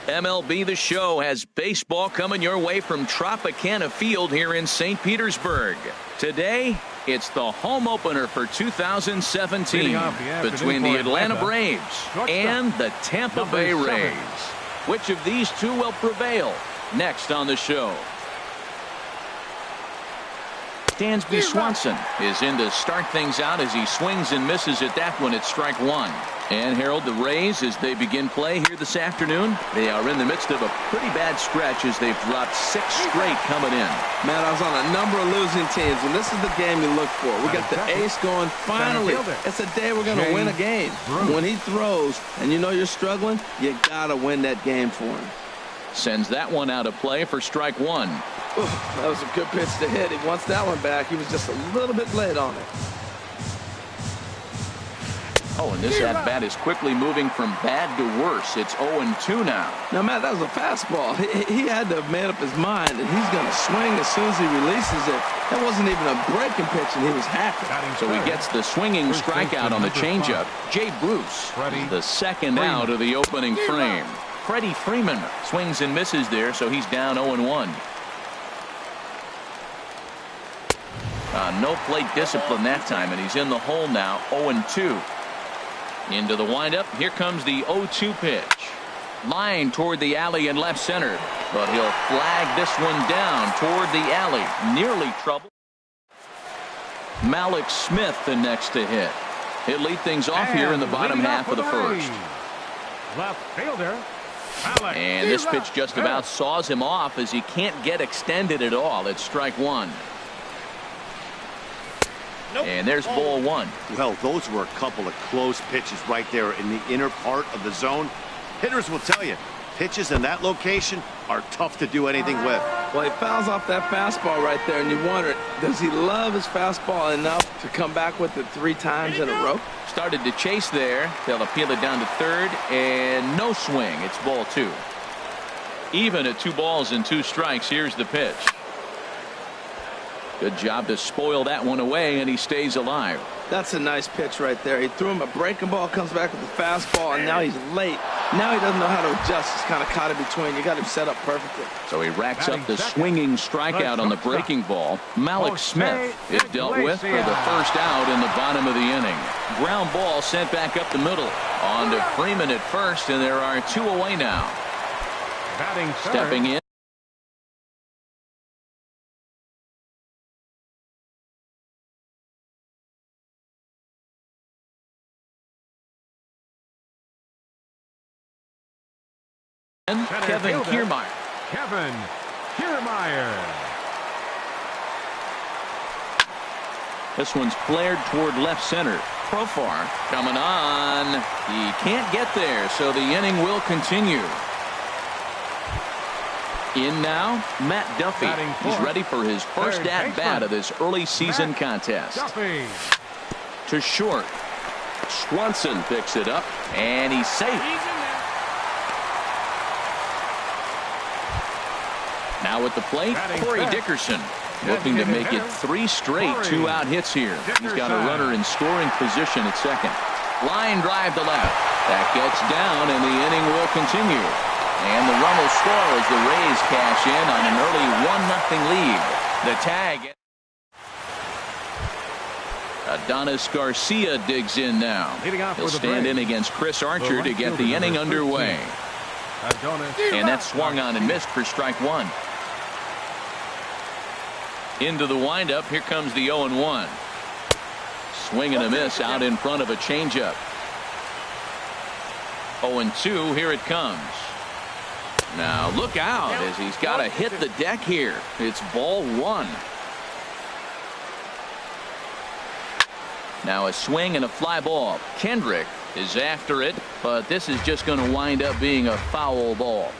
MLB The Show has baseball coming your way from Tropicana Field here in St. Petersburg. Today, it's the home opener for 2017 between the Atlanta Braves and the Tampa Bay Rays. Which of these two will prevail? Next on the show. Dansby Swanson is in to start things out as he swings and misses at that one at strike one. And Harold, the Rays, as they begin play here this afternoon, they are in the midst of a pretty bad stretch as they've dropped 6 straight coming in. Man, I was on a number of losing teams, and this is the game you look for. We got the ace going. Finally, it's a day we're going to win a game. When he throws and you know you're struggling, you got to win that game for him. Sends that one out of play for strike one. Ooh, that was a good pitch to hit. He wants that one back. He was just a little bit late on it. Oh, and this at-bat is quickly moving from bad to worse. It's 0-2 now. Now, Matt, that was a fastball. He had to have made up his mind that he's going to swing as soon as he releases it. That wasn't even a breaking pitch, and he was happy. So he gets the swinging strikeout on the changeup. Jay Bruce is the second out of the opening frame. Freddie Freeman swings and misses there, so he's down 0-1. No plate discipline that time, and he's in the hole now, 0-2. Into the windup. Here comes the 0-2 pitch. Line toward the alley and left center, but he'll flag this one down toward the alley. Nearly trouble. Malik Smith the next to hit. He'll lead things off here in the bottom half of the first. Left fielder. And this pitch just about saws him off as he can't get extended at all. It's strike one. And there's ball one. Well, those were a couple of close pitches right there in the inner part of the zone. Hitters will tell you, pitches in that location are tough to do anything with. Well, he fouls off that fastball right there, and you wonder, does he love his fastball enough to come back with it 3 times in a row? Started to chase there. They'll appeal it down to third, and no swing. It's ball 2. Even at 2 balls and 2 strikes. Here's the pitch. Good job to spoil that one away, and he stays alive. That's a nice pitch right there. He threw him a breaking ball, comes back with the fastball, and now he's late. Now he doesn't know how to adjust. He's kind of caught in between. You got him set up perfectly. So he racks up the swinging strikeout on the breaking ball. Malik Smith is dealt with for the first out in the bottom of the inning. Ground ball sent back up the middle. On to Freeman at first, and there are 2 away now. Stepping in. Kevin Kiermaier. Kevin Kiermaier. This one's flared toward left center. Profar coming on. He can't get there, so the inning will continue. In now, Matt Duffy. He's ready for his first at-bat of this early season contest. Duffy. To short. Swanson picks it up, and he's safe. Now at the plate, Corey Dickerson looking to make it 3 straight 2-out hits here. He's got a runner in scoring position at second. Line drive to left. That gets down, and the inning will continue. And the run will score as the Rays cash in on an early 1-0 lead. The tag. Adonis Garcia digs in now. He'll stand in against Chris Archer to get the inning underway. And that swung on and missed for strike one. Into the windup. Here comes the 0-1. Swing and a miss out in front of a changeup. 0-2. Here it comes. Now look out as he's got to hit the deck here. It's ball 1. Now a swing and a fly ball. Kendrick is after it, but this is just going to wind up being a foul ball.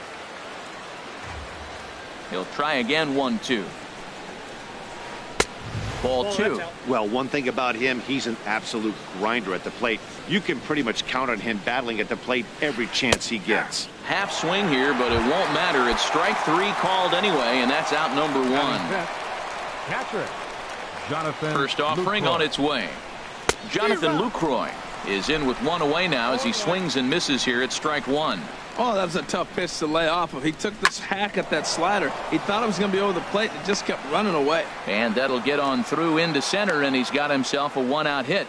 He'll try again. 1-2. Ball 2. Well, one thing about him, he's an absolute grinder at the plate. You can pretty much count on him battling at the plate every chance he gets. Half swing here, but it won't matter. It's strike 3 called anyway, and that's out number 1. Catcher Jonathan First offering Lucroy. on its way. Jonathan Lucroy is in with 1 away now as he swings and misses here at strike 1. Oh, that was a tough pitch to lay off of. He took this hack at that slider. He thought it was going to be over the plate and just kept running away. And that'll get on through into center, and he's got himself a 1-out hit.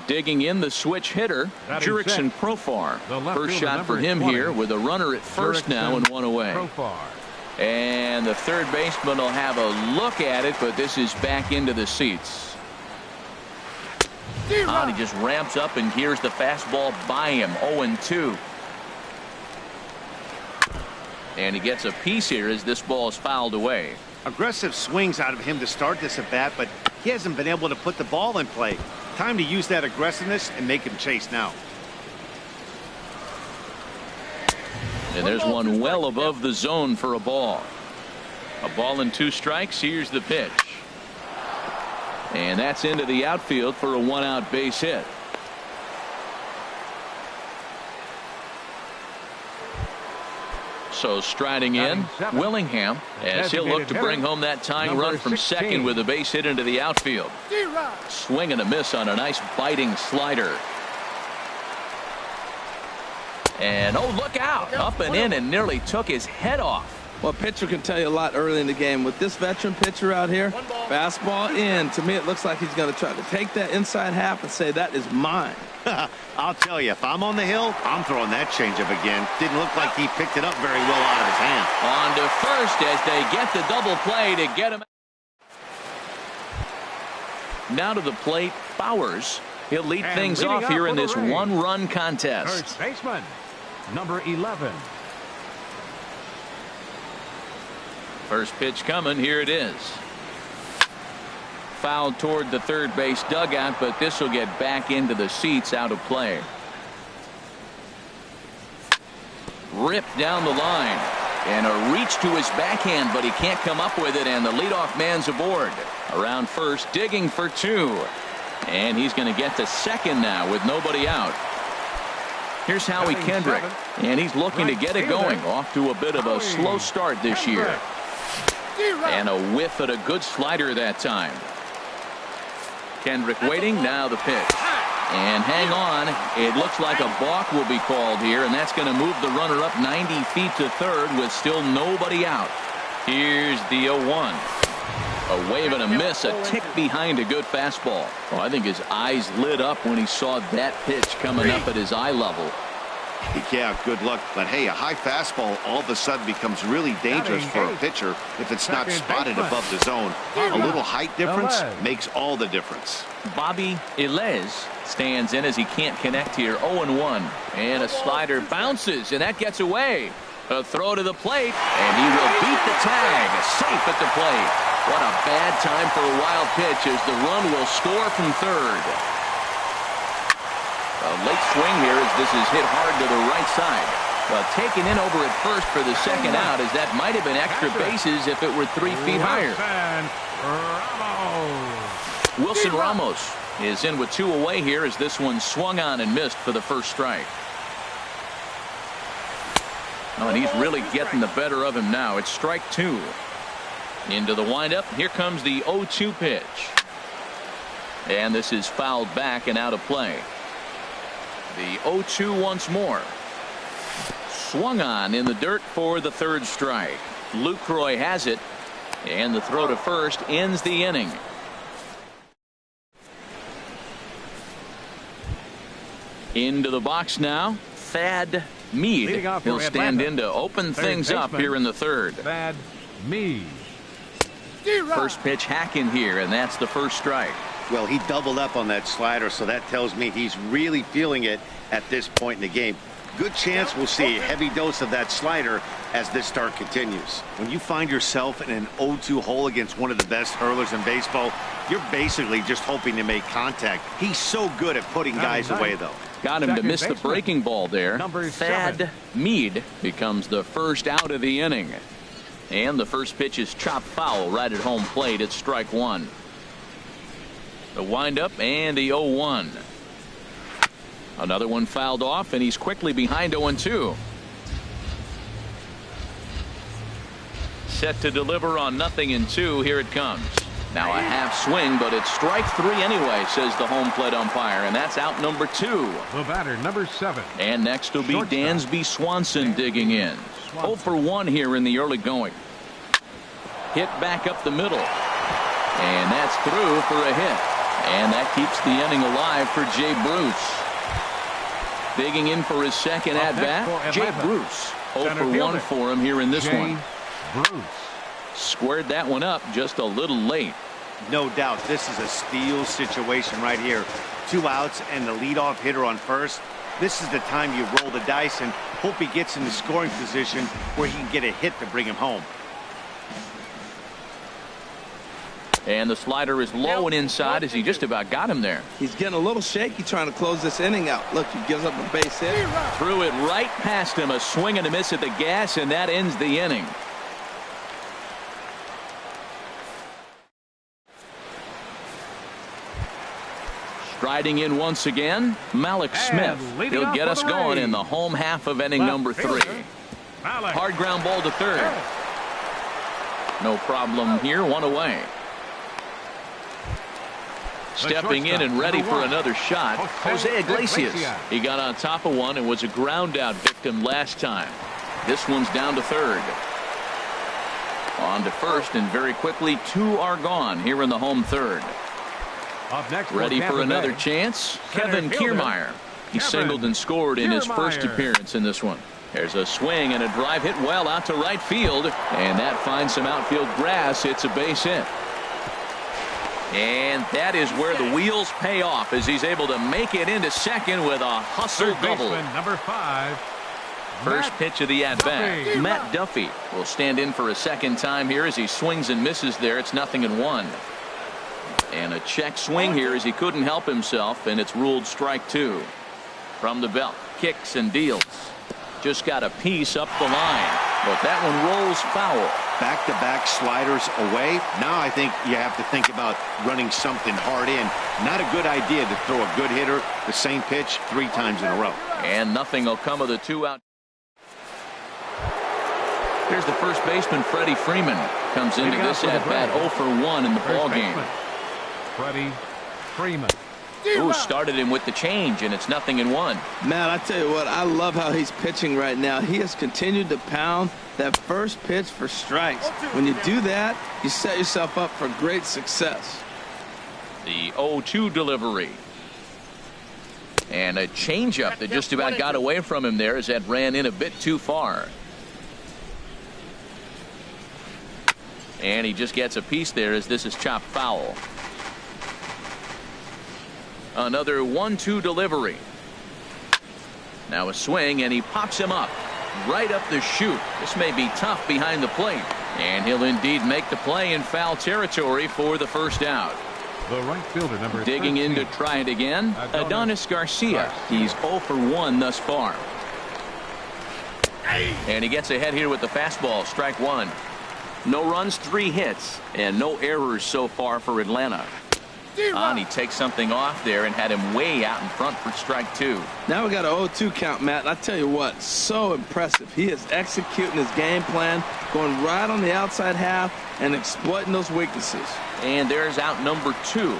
Digging in the switch hitter, Jurickson Profar. First shot for him 20. Here with a runner at first now and one away. Profar. And the third baseman will have a look at it, but this is back into the seats. He just ramps up, and here's the fastball by him. 0-2. And he gets a piece here as this ball is fouled away. Aggressive swings out of him to start this at bat, but he hasn't been able to put the ball in play. Time to use that aggressiveness and make him chase now. And there's one well above the zone for a ball. A ball and 2 strikes. Here's the pitch. And that's into the outfield for a 1-out base hit. So striding in, Willingham, as he'll look to bring home that tying run from second with a base hit into the outfield. Swing and a miss on a nice biting slider. And oh, look out, up and in, and nearly took his head off. Well, a pitcher can tell you a lot early in the game. With this veteran pitcher out here, fastball in. To me, it looks like he's going to try to take that inside half and say, that is mine. I'll tell you, if I'm on the hill, I'm throwing that changeup again. Didn't look like he picked it up very well out of his hand. On to first as they get the double play to get him. Now to the plate, Bowers. He'll lead things off here in this one-run contest. First baseman, number 11. First pitch coming. Here it is. Fouled toward the third base dugout, but this will get back into the seats, out of play. Ripped down the line, and a reach to his backhand, but he can't come up with it, and the leadoff man's aboard. Around first, digging for 2, and he's going to get to second now with nobody out. Here's Howie Kendrick, and he's looking to get it going. Off to a bit of a slow start this year. And a whiff at a good slider that time. Kendrick waiting. Now the pitch. And hang on. It looks like a balk will be called here, and that's going to move the runner up 90 feet to third with still nobody out. Here's the 0-1. A wave and a miss, a tick behind a good fastball. Well, I think his eyes lit up when he saw that pitch coming up at his eye level. Yeah, good luck. But hey, a high fastball all of a sudden becomes really dangerous for a pitcher if it's not spotted above the zone. A little height difference makes all the difference. Bobby Ilez stands in as he can't connect here. 0-1. And a slider bounces, and that gets away. A throw to the plate, and he will beat the tag. Safe at the plate. What a bad time for a wild pitch as the run will score from third. A late swing here as this is hit hard to the right side. Well, taken in over at first for the second out, as that might have been extra bases if it were 3 feet higher. Wilson Ramos is in with 2 away here as this one swung on and missed for the first strike. Oh, and he's really getting the better of him now. It's strike 2. Into the windup. Here comes the 0-2 pitch. And this is fouled back and out of play. The 0-2 once more. Swung on in the dirt for the third strike. Lucroy has it, and the throw to first ends the inning. Into the box now, Thad Mead. He'll stand in to open things up here in the third. Thad Mead. First pitch hacking here, and that's the first strike. Well, he doubled up on that slider, so that tells me he's really feeling it at this point in the game. Good chance we'll see a heavy dose of that slider as this start continues. When you find yourself in an 0-2 hole against one of the best hurlers in baseball, you're basically just hoping to make contact. He's so good at putting guys away, though. Got him to miss the breaking ball there. Thad Mead becomes the first out of the inning. And the first pitch is chopped foul right at home plate. It's strike 1. The windup and the 0-1. Another one fouled off, and he's quickly behind 0-2. Set to deliver on 0-2. Here it comes. Now a half swing, but it's strike 3 anyway, says the home plate umpire, and that's out number 2. The batter, number 7. And next will be Dansby Swanson digging in. 0 for 1 here in the early going. Hit back up the middle. And that's through for a hit. And that keeps the inning alive for Jay Bruce. Digging in for his second at-bat, Jay Bruce. 0 for 1 for him here in this one. Bruce. Squared that one up just a little late. No doubt this is a steal situation right here. 2 outs and the leadoff hitter on first. This is the time you roll the dice and hope he gets in the scoring position where he can get a hit to bring him home. And the slider is low and inside as he just about got him there. He's getting a little shaky trying to close this inning out. Look, he gives up a base hit. Threw it right past him. A swing and a miss at the gas, and that ends the inning. Striding in once again, Malik Smith. He'll get us going in the home half of inning number 3. Hard ground ball to third. No problem here, 1 away. Stepping in and ready for another shot, Jose Iglesias. He got on top of one and was a ground out victim last time. This one's down to third. On to first, and very quickly 2 are gone here in the home third. Up next, ready for another chance, Kevin Kiermaier. He singled and scored in his first appearance in this one. There's a swing and a drive hit well out to right field, and that finds some outfield grass. It's a base hit. And that is where the wheels pay off as he's able to make it into second with a hustle double. Number 5. First pitch of the at-bat. Matt Duffy will stand in for a second time here as he swings and misses there. It's 0-1. And a check swing here as he couldn't help himself, and it's ruled strike 2. From the belt, kicks and deals. Just got a piece up the line, but that one rolls foul. Back-to-back sliders away. Now I think you have to think about running something hard in. Not a good idea to throw a good hitter the same pitch 3 times in a row. And nothing will come of the 2 out. Here's the first baseman, Freddie Freeman. Comes into this at-bat 0 for 1 in the ball game. Freddie Freeman. Ooh, started him with the change, and it's 0-1. Man, I tell you what, I love how he's pitching right now. He has continued to pound that first pitch for strikes. When you do that, you set yourself up for great success. The 0-2 delivery. And a changeup that just about got away from him there as that ran in a bit too far. And he just gets a piece there as this is chopped foul. Another 1-2 delivery. Now a swing, and he pops him up right up the chute. This may be tough behind the plate, and he'll indeed make the play in foul territory for the first out. The right fielder, number digging 13. in to try it again, Adonis Garcia. He's 0 for 1 thus far. And he gets ahead here with the fastball, strike 1. No runs, 3 hits, and no errors so far for Atlanta. And he takes something off there and had him way out in front for strike 2. Now we got an 0-2 count, Matt. And I tell you what, so impressive. He is executing his game plan, going right on the outside half and exploiting those weaknesses. And there's out number 2.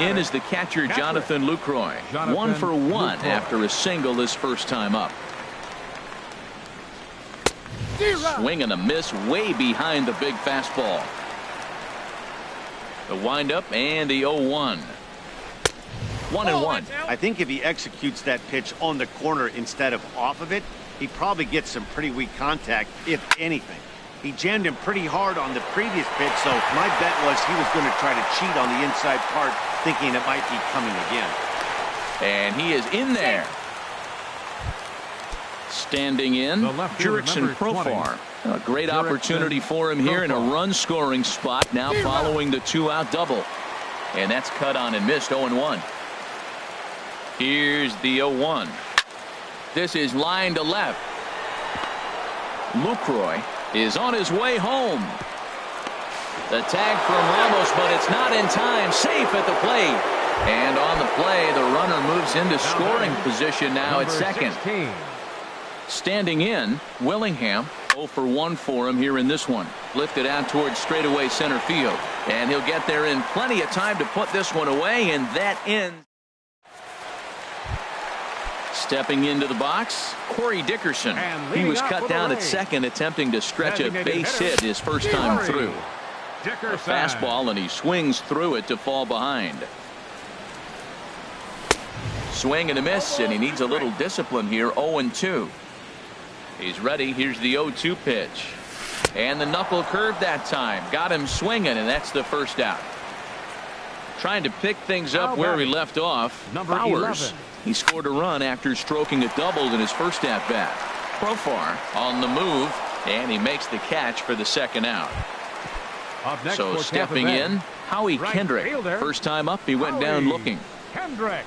In is the catcher, Jonathan Lucroy. 1 for 1 after a single his first time up. Swing and a miss way behind the big fastball. The windup and the 0-1. 1-1. I think if he executes that pitch on the corner instead of off of it, he probably gets some pretty weak contact, if anything. He jammed him pretty hard on the previous pitch, so my bet was he was going to try to cheat on the inside part, thinking it might be coming again. And he is in there. Standing in, Jurickson Profar. A great opportunity for him here in a run-scoring spot now following the 2-out double. And that's cut on and missed, 0-1. Here's the 0-1. This is line to left. Lucroy is on his way home. The tag from Ramos, but it's not in time. Safe at the plate. And on the play, the runner moves into scoring position now at second. 16. Standing in, Willingham. 0 for 1 for him here in this one. Lifted out towards straightaway center field. And he'll get there in plenty of time to put this one away, and that ends. Stepping into the box, Corey Dickerson. He was cut down at second, attempting to stretch a base hit his first time through. A fastball, and he swings through it to fall behind. Swing and a miss, and he needs a little discipline here. 0-2. He's ready. Here's the 0-2 pitch. And the knuckle curve that time. Got him swinging, and that's the first out. Trying to pick things up where he left off. Bowers. He scored a run after stroking a double in his first at-bat. Profar on the move, and he makes the catch for the second out. So stepping in, Howie Kendrick. First time up, he went down looking. Kendrick.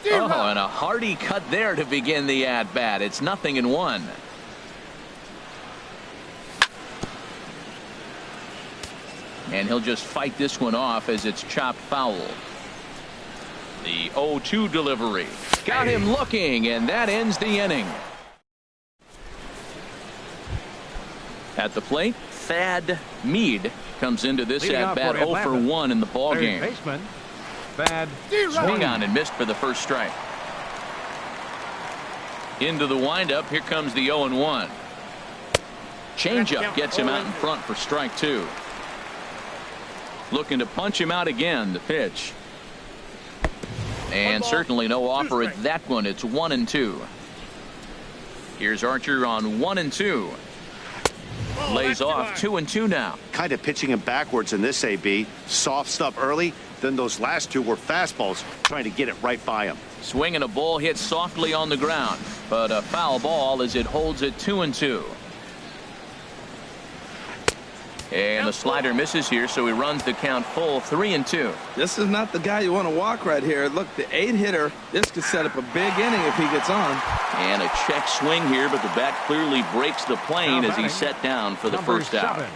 Oh, and a hearty cut there to begin the at-bat. It's 0-1. And he'll just fight this one off as it's chopped foul. The 0-2 delivery. Got him looking, and that ends the inning. At the plate, Thad Mead comes into this at-bat 0 for 1 in the ballgame. Swung on and missed for the first strike. Into the windup, here comes the 0-1. Changeup gets him out in front for strike 2. Looking to punch him out again, the pitch. And certainly no offer at that one. It's 1-2. Here's Archer on 1-2. Lays off 2-2 now. Kind of pitching him backwards in this AB. Soft stuff early. Then those last two were fastballs, trying to get it right by him. Swing and a ball hit softly on the ground, but a foul ball as it holds it 2-2. And the slider misses here, so he runs the count full 3-2. This is not the guy you want to walk right here. Look, the 8-hitter, this could set up a big inning if he gets on. And a check swing here, but the bat clearly breaks the plane as he's set down for the first out.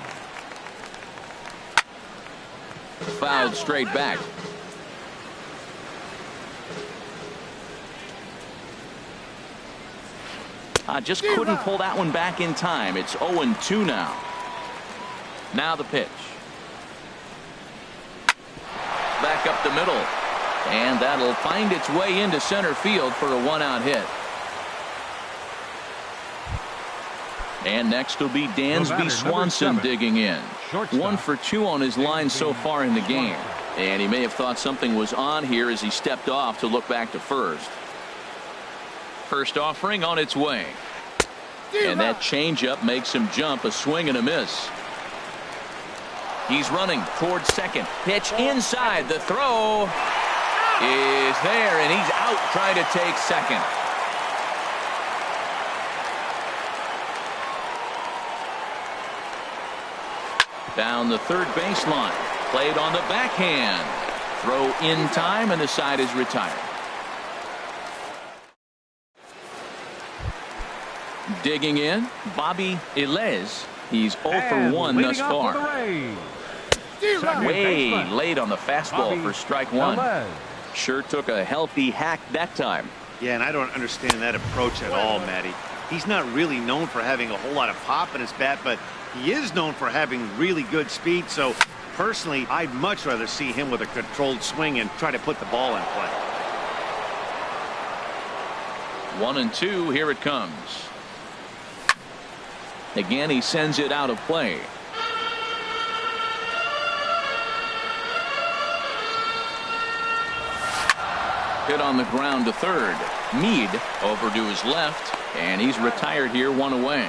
Fouled straight back. Just couldn't pull that one back in time. It's 0-2 now. Now the pitch. Back up the middle. And that'll find its way into center field for a 1-out hit. And next will be Dansby Swanson digging in. 1 for 2 on his line so far in the game. And he may have thought something was on here as he stepped off to look back to first. First offering on its way. And that changeup makes him jump. A swing and a miss. He's running towards second. Pitch inside. The throw is there, and he's out trying to take second. Down the third baseline. Played on the backhand. Throw in time, and the side is retired. Digging in, Bobby Ilez. He's 0 for 1 thus far. Way late on the fastball for strike 1. Sure took a healthy hack that time. Yeah, and I don't understand that approach at all, Matty. He's not really known for having a whole lot of pop in his bat, but he is known for having really good speed. So personally, I'd much rather see him with a controlled swing and try to put the ball in play. 1-2. Here it comes. Again, he sends it out of play. Hit on the ground to third. Mead over to his left, and he's retired here, 1 away.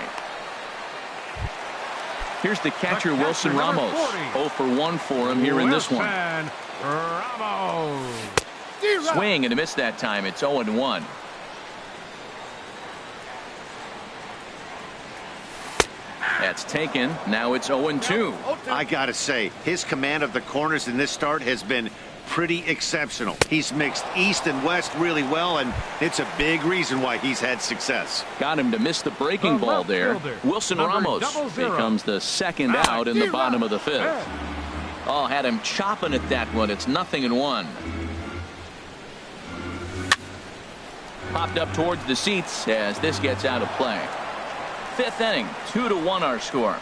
Here's the catcher, Wilson Ramos. 0 for 1 for him here in this one. Swing and a miss that time. It's 0-1. That's taken. Now it's 0-2. I gotta say, his command of the corners in this start has been pretty exceptional. He's mixed east and west really well, and it's a big reason why he's had success. Got him to miss the breaking ball there. Wilson Ramos becomes the second out in the bottom of the 5th. Oh, had him chopping at that one. It's 0-1. Popped up towards the seats as this gets out of play. fifth inning. 2-1 our score.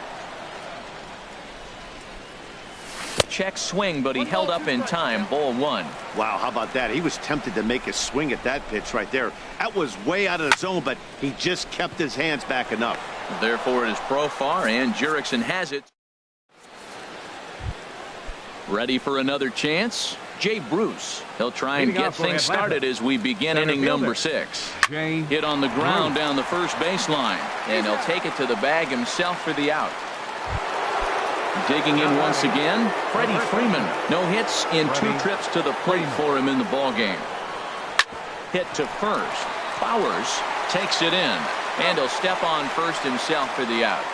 Check swing, but he held up in time. Ball 1. Wow, how about that? He was tempted to make a swing at that pitch right there. That was way out of the zone, but he just kept his hands back enough. Therefore, it is Profar, and Jurickson has it. Ready for another chance? Jay Bruce. He'll try and get things started as we begin inning number 6. Hit on the ground down the first baseline, and he'll take it to the bag himself for the out. Digging in once again, Freddie Freeman. No hits in 2 trips to the plate for him in the ballgame. Hit to first. Bowers takes it in, and he'll step on first himself for the out.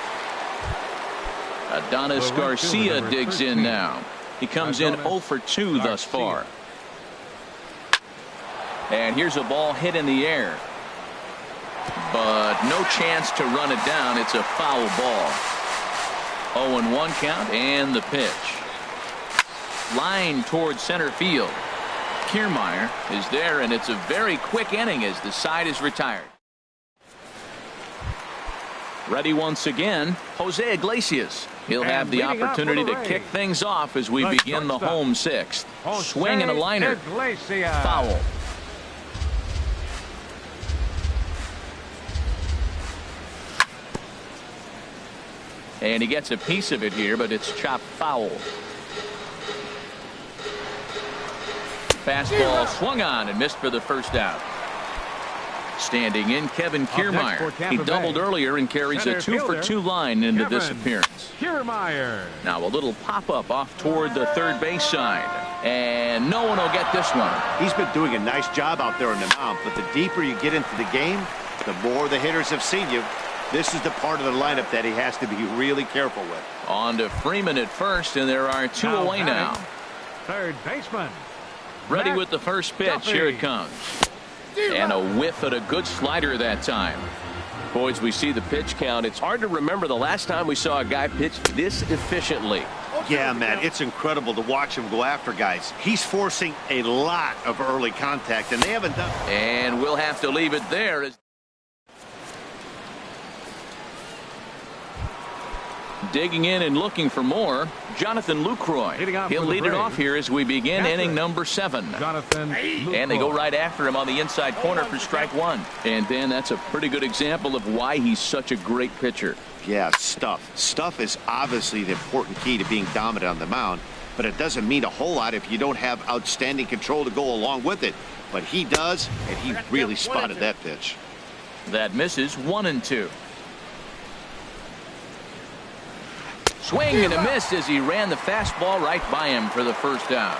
Adonis Garcia digs in now. He comes in 0 for 2 thus far. And here's a ball hit in the air, but no chance to run it down. It's a foul ball. 0-1 count, and the pitch. Line towards center field. Kiermaier is there, and it's a very quick inning as the side is retired. Ready once again, Jose Iglesias. He'll have the opportunity to kick things off as we begin the home 6th. Swing and a liner. Foul. And he gets a piece of it here, but it's chopped foul. Fastball swung on and missed for the first out. Standing in, Kevin Kiermaier. He doubled earlier and carries a 2 for 2 line into this appearance. Now a little pop-up off toward the third base side. And no one will get this one. He's been doing a nice job out there on the mound, but the deeper you get into the game, the more the hitters have seen you. This is the part of the lineup that he has to be really careful with. On to Freeman at first, and there are 2 away now. Third baseman. Ready with the first pitch. Here it comes. And a whiff at a good slider that time. Boys, we see the pitch count. It's hard to remember the last time we saw a guy pitch this efficiently. Yeah, man, it's incredible to watch him go after guys. He's forcing a lot of early contact, and they haven't done. And we'll have to leave it there. As digging in and looking for more, Jonathan Lucroy. He'll lead it off here as we begin inning number 7. And they go right after him on the inside corner for strike 1. And Dan, that's a pretty good example of why he's such a great pitcher. Yeah, stuff is obviously the important key to being dominant on the mound, but it doesn't mean a whole lot if you don't have outstanding control to go along with it. But he does, and he really spotted that pitch. That misses. 1-2. Swing and a miss as he ran the fastball right by him for the first out.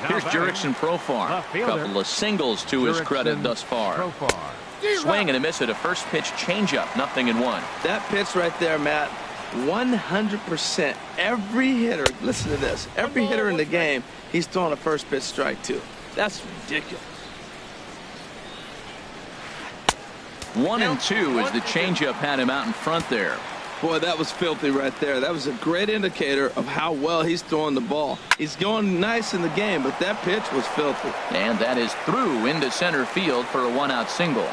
Here's Jurickson Profar. A couple of singles to his credit thus far. Swing and a miss at a first pitch changeup. 0-1. That pitch right there, Matt, 100%. Every hitter, listen to this, every hitter in the game, he's throwing a first pitch strike to. That's ridiculous. 1-2 as the changeup had him out in front there. Boy, that was filthy right there. That was a great indicator of how well he's throwing the ball. He's going nice in the game, but that pitch was filthy. And that is through into center field for a 1-out single.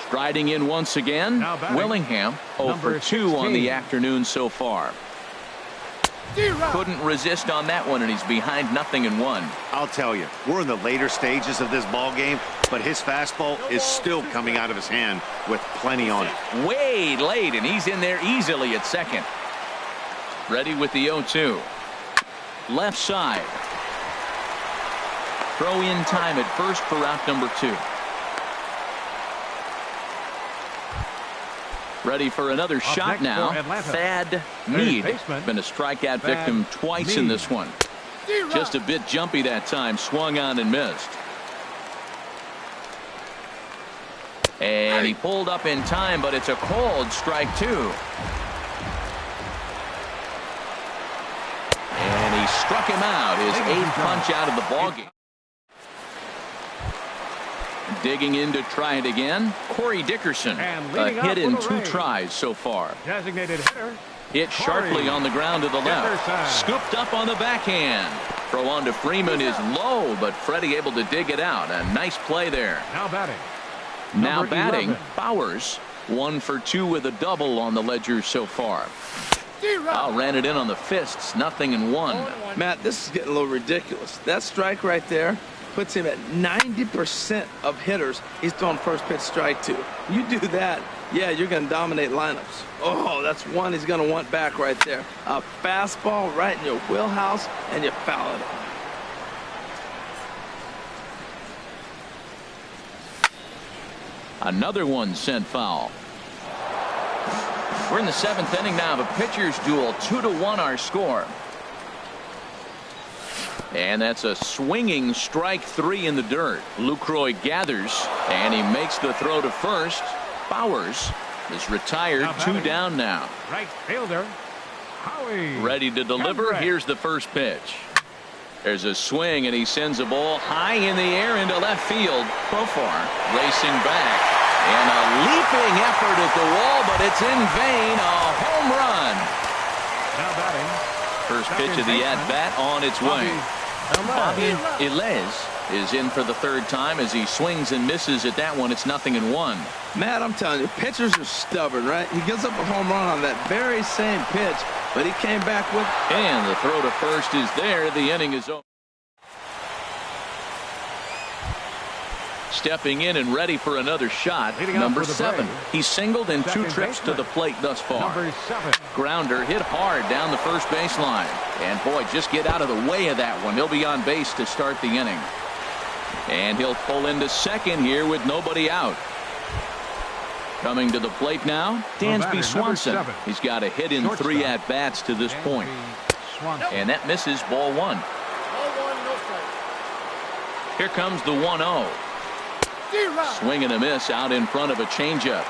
Striding in once again, Willingham 0 for 2 on the afternoon so far. Couldn't resist on that one, and he's behind 0-1. I'll tell you, we're in the later stages of this ball game, but his fastball is still coming out of his hand with plenty on it. Way late, and he's in there easily at second. Ready with the 0-2. Left side. Throw in time at first for out number 2. Ready for another shot now. Thad Mead. Been a strikeout victim twice in this one. Just a bit jumpy that time. Swung on and missed. And he pulled up in time, but it's a cold strike 2. And he struck him out. His 8th punch out of the ballgame. Digging in to try it again, Corey Dickerson. A hit in 2 tries so far. Designated hitter. Hit sharply on the ground to the left. Scooped up on the backhand. Throw on to Freeman is low, but Freddie able to dig it out. A nice play there. Now batting. Now Number batting, 11. Bowers. 1 for 2 with a double on the ledger so far. Ran it in on the fists. 0-1. Matt, this is getting a little ridiculous. That strike right there puts him at 90% of hitters he's throwing first pitch strike to. You do that, yeah, you're going to dominate lineups. Oh, that's one he's going to want back right there. A fastball right in your wheelhouse, and you foul it off. Another one sent foul. We're in the 7th inning now of a pitcher's duel. 2-1 our score. And that's a swinging strike 3 in the dirt. Lucroy gathers, and he makes the throw to first. Bowers is retired. 2 down now. Right fielder, Howie. Ready to deliver. Kendrick. Here's the first pitch. There's a swing, and he sends a ball high in the air into left field. Profar racing back. And a leaping effort at the wall, but it's in vain. A home run. Now batting. First pitch of the at-bat on its way. Bobby Ilez is in for the 3rd time as he swings and misses at that one. It's 0-1. Matt, I'm telling you, pitchers are stubborn, right? He gives up a home run on that very same pitch, but he came back with... And the throw to first is there. The inning is over. Stepping in and ready for another shot. Number 7. He's singled in 2 trips to the plate thus far. Number 7. Grounder hit hard down the first baseline. And boy, just get out of the way of that one. He'll be on base to start the inning. And he'll pull into second here with nobody out. Coming to the plate now, Dansby Swanson. He's got a hit in 3 at-bats to this point. And that misses ball 1. Here comes the 1-0. Swing and a miss out in front of a changeup.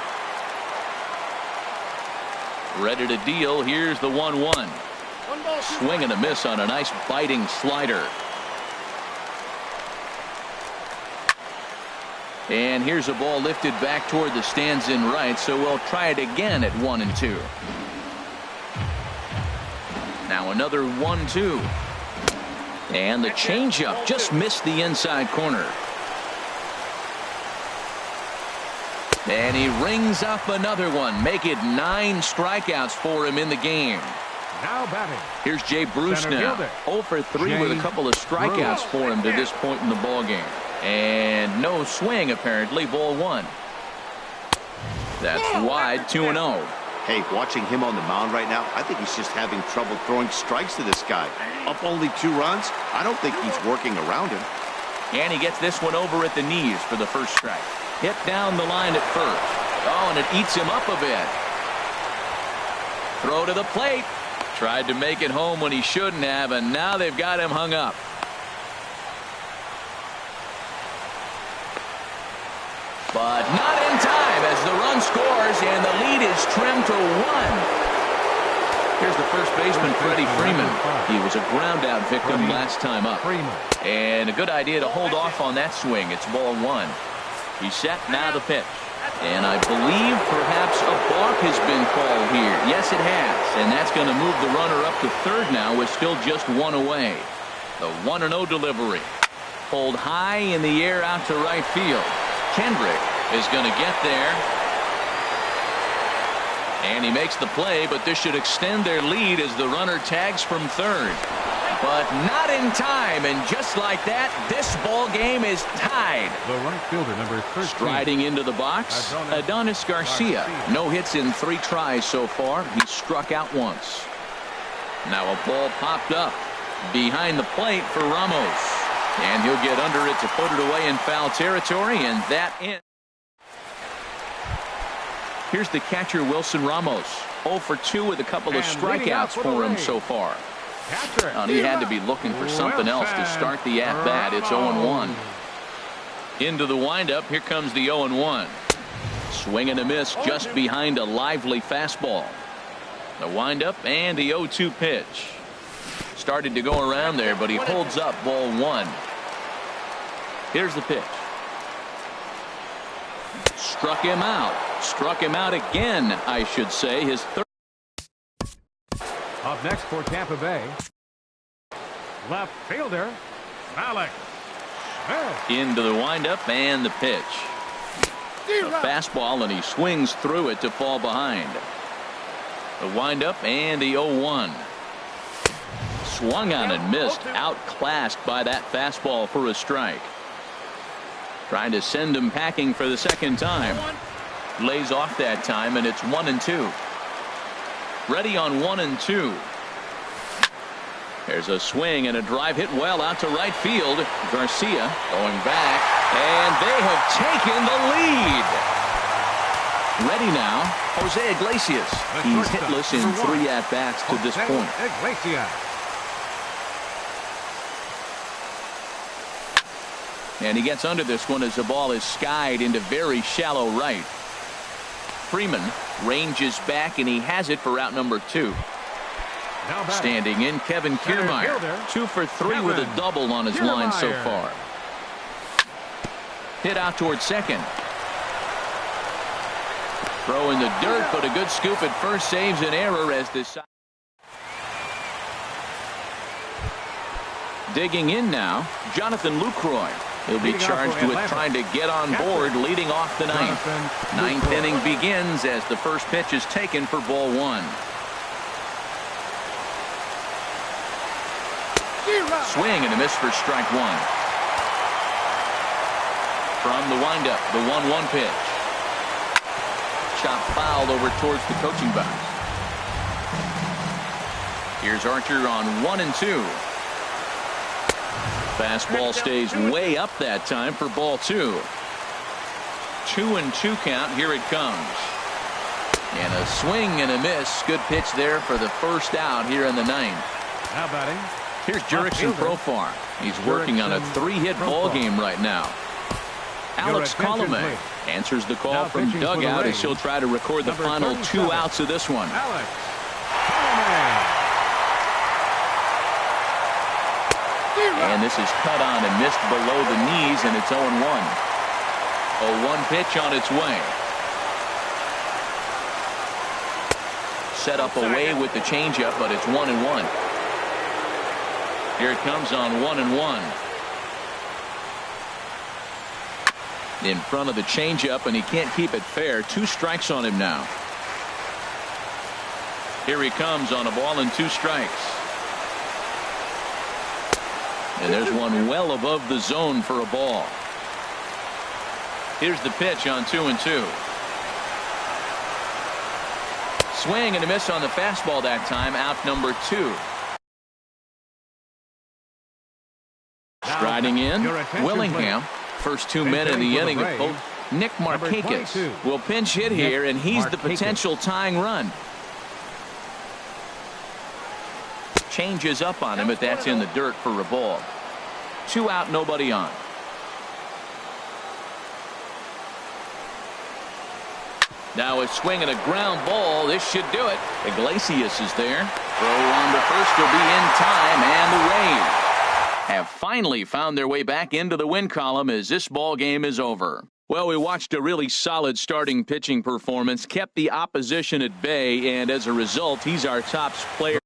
Ready to deal. Here's the 1-1. Swing and a miss on a nice biting slider. And here's a ball lifted back toward the stands in right, so we'll try it again at 1-2. Now another 1-2. And the changeup just missed the inside corner. And he rings up another one. Make it 9 strikeouts for him in the game. Now batting. Here's Jay Bruce now. 0 for 3 with a couple of strikeouts for him to this point in the ball game. And no swing apparently. Ball 1. That's wide. 2-0. Hey, watching him on the mound right now, I think he's just having trouble throwing strikes to this guy. Up only 2 runs. I don't think he's working around him. And he gets this one over at the knees for the first strike. Hit down the line at first. Oh, and it eats him up a bit. Throw to the plate. Tried to make it home when he shouldn't have, and now they've got him hung up. But not in time as the run scores, and the lead is trimmed to 1. Here's the first baseman, Freddie Freeman. He was a ground-out victim last time up. And a good idea to hold off on that swing. It's ball 1. He's set. Now the pitch. And I believe perhaps a balk has been called here. Yes, it has. And that's going to move the runner up to third now with still just 1 away. The 1-0 delivery. Pulled high in the air out to right field. Kendrick is going to get there. And he makes the play, but this should extend their lead as the runner tags from third. But not in time, and just like that, this ball game is tied. The right fielder, number 13. Striding into the box, Adonis Garcia. No hits in 3 tries so far. He struck out once. Now a ball popped up behind the plate for Ramos. And he'll get under it to put it away in foul territory, and that ends. Here's the catcher, Wilson Ramos. 0 for 2 with a couple of strikeouts for him so far. He had to be looking for something else to start the at-bat. It's 0-1. Into the windup. Here comes the 0-1. Swing and a miss just behind a lively fastball. The windup and the 0-2 pitch. Started to go around there, but he holds up. Ball 1. Here's the pitch. Struck him out. Struck him out again, I should say. His third. Up next for Tampa Bay, left fielder, Malik. Into the windup and the pitch. A fastball, and he swings through it to fall behind. The windup and the 0-1. Swung on and missed, outclassed by that fastball for a strike. Trying to send him packing for the second time. Lays off that time, and it's 1-2. Ready on 1-2. There's a swing and a drive hit well out to right field. Garcia going back, and they have taken the lead. Ready now, Jose Iglesias. He's hitless in 3 at-bats to this point. And he gets under this one as the ball is skied into very shallow right. Freeman ranges back, and he has it for out number 2. Standing in, Kevin Kiermaier. 2 for 3 with a double on his line so far. Hit out towards second. Throw in the dirt, but a good scoop at first saves an error as this. Digging in now, Jonathan Lucroy. He'll be charged with trying to get on board leading off the ninth. Ninth inning begins as the first pitch is taken for ball 1. Swing and a miss for strike 1. From the windup, the 1-1 pitch. Shot fouled over towards the coaching box. Here's Archer on 1-2. Fastball stays way up that time for ball 2. 2-2 count. Here it comes. And a swing and a miss. Good pitch there for the first out here in the 9th. Now batting. Here's Jurickson Profar. He's working on a 3-hit ball game right now. Alex Colomé answers the call from dugout as he'll try to record the final 2 outs of this one. Alex Colomé. And this is cut on and missed below the knees, and it's 0-1. 0-1 pitch on its way. Set up away with the changeup, but it's 1-1. Here it comes on 1-1. In front of the changeup, and he can't keep it fair. 2 strikes on him now. Here he comes on a ball and 2 strikes. And there's one well above the zone for a ball. Here's the pitch on 2-2. Swing and a miss on the fastball that time. Out number 2. Striding in, Willingham. First 2 men in the inning of both. Nick Markakis will pinch hit here, and he's the potential tying run. Changes up on him, but that's in the dirt for a ball. 2 out, nobody on. Now a swing and a ground ball. This should do it. Iglesias is there. Throw on to first will be in time, and the Rays have finally found their way back into the win column as this ball game is over. Well, we watched a really solid starting pitching performance, kept the opposition at bay, and as a result, he's our top player.